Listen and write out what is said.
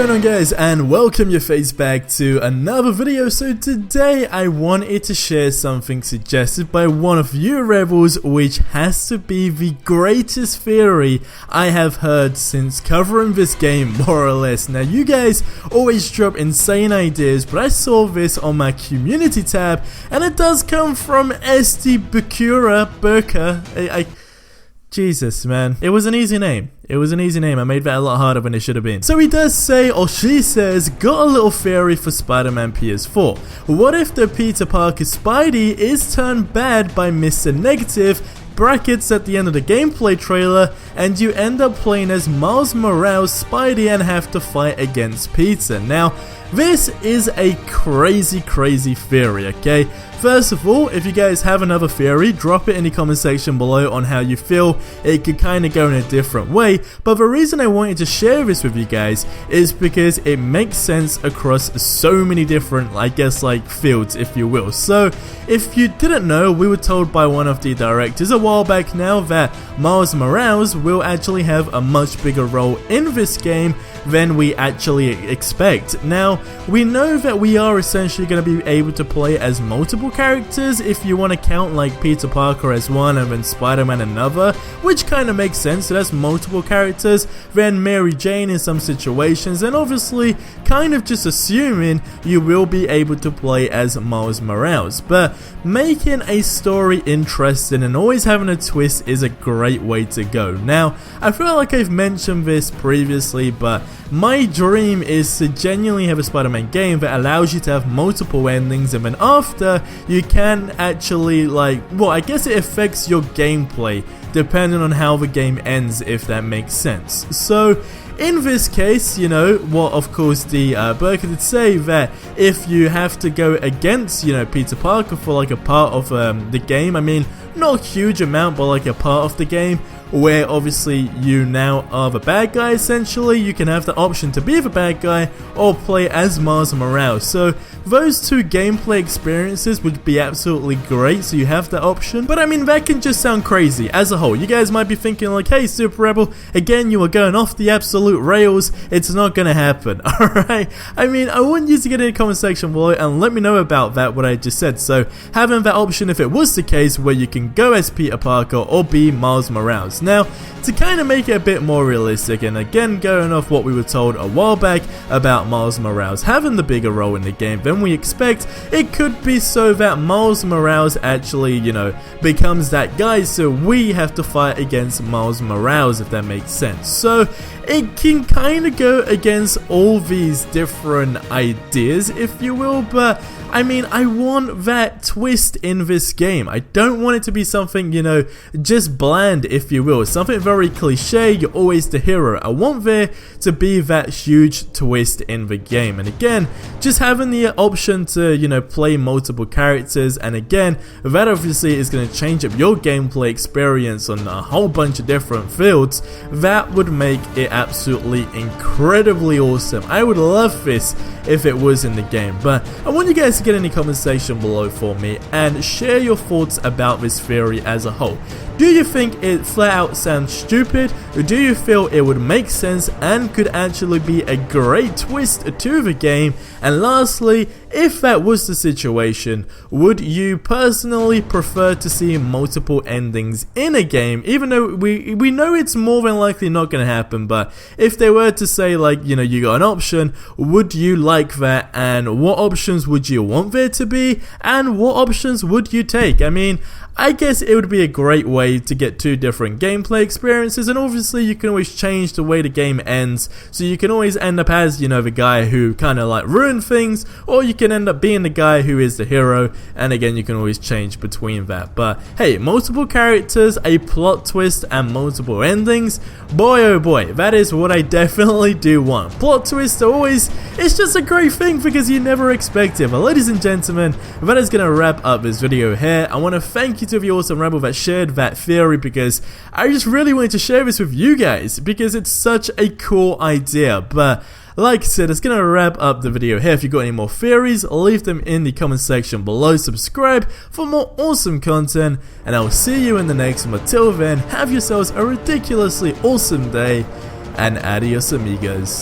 going on, guys, and welcome your face back to another video. So today I wanted to share something suggested by one of you rebels, which has to be the greatest theory I have heard since covering this game, more or less. Now you guys always drop insane ideas, but I saw this on my community tab and it does come from SD Burka. Jesus, man. It was an easy name. I made that a lot harder than it should have been. So he does say, or she says, got a little theory for Spider-Man PS4. What if the Peter Parker Spidey is turned bad by Mr. Negative, brackets at the end of the gameplay trailer, and you end up playing as Miles Morales Spidey and have to fight against Peter? Now, this is a crazy theory, okay? First of all, if you guys have another theory, drop it in the comment section below on how you feel. It could kind of go in a different way, but the reason I wanted to share this with you guys is because it makes sense across so many different, I guess, like fields, if you will. So, if you didn't know, we were told by one of the directors a while back now that Miles Morales will actually have a much bigger role in this game than we actually expect. Now, we know that we are essentially going to be able to play as multiple characters if you want to count like Peter Parker as one and then Spider-Man another, which kind of makes sense. So that's multiple characters, then Mary Jane in some situations, and obviously kind of just assuming you will be able to play as Miles Morales. But making a story interesting and always having a twist is a great way to go. Now, I feel like I've mentioned this previously, but my dream is to genuinely have a Spider-Man game that allows you to have multiple endings, and then after you can actually I guess it affects your gameplay depending on how the game ends, if that makes sense. So in this case, you know, what of course the Burka did say that if you have to go against, you know, Peter Parker for like a part of the game, I mean, not a huge amount, but like a part of the game, where obviously you now are the bad guy essentially, you can have the option to be the bad guy or play as Miles Morales. So those two gameplay experiences would be absolutely great, so you have that option. But I mean, that can just sound crazy as a whole. You guys might be thinking like, hey SuperRebel, again you are going off the absolute rails, it's not gonna happen. Alright, I mean, I want you to get in the comment section below and let me know about that, what I just said. So having that option, if it was the case, where you can go as Peter Parker or be Miles Morales. Now, to kind of make it a bit more realistic, and again going off what we were told a while back about Miles Morales having the bigger role in the game than we expect, it could be so that Miles Morales actually, you know, becomes that guy, so we have to fight against Miles Morales, if that makes sense. So it can kind of go against all these different ideas, if you will, but I mean, I want that twist in this game. I don't want it to be something, you know, just bland, if you will. Something very cliche, you're always the hero. I want there to be that huge twist in the game. And again, just having the option to, you know, play multiple characters, and again, that obviously is going to change up your gameplay experience on a whole bunch of different fields. That would make it absolutely incredibly awesome. I would love this if it was in the game, but I want you guys to get in the comment section below for me and share your thoughts about this theory as a whole. Do you think it flat out sounds stupid, or do you feel it would make sense and could actually be a great twist to the game? And lastly, if that was the situation, would you personally prefer to see multiple endings in a game, even though we know it's more than likely not going to happen? But if they were to say, like, you know, you got an option, would you like that, and what options would you want there to be, and what options would you take? I mean, I guess it would be a great way to get two different gameplay experiences, and obviously you can always change the way the game ends, so you can always end up as, you know, the guy who kind of like ruined things, or you can end up being the guy who is the hero, and again you can always change between that. But hey, multiple characters, a plot twist, and multiple endings, boy oh boy, that is what I definitely do want. Plot twists are always, it's just a great thing because you never expect it. But ladies and gentlemen, that is going to wrap up this video here. I want to thank you to the awesome rebel that shared that theory, because I just really wanted to share this with you guys because it's such a cool idea. But like I said, it's going to wrap up the video here. If you got any more theories, leave them in the comment section below. Subscribe for more awesome content, and I will see you in the next one. Until then, have yourselves a ridiculously awesome day, and adios amigos.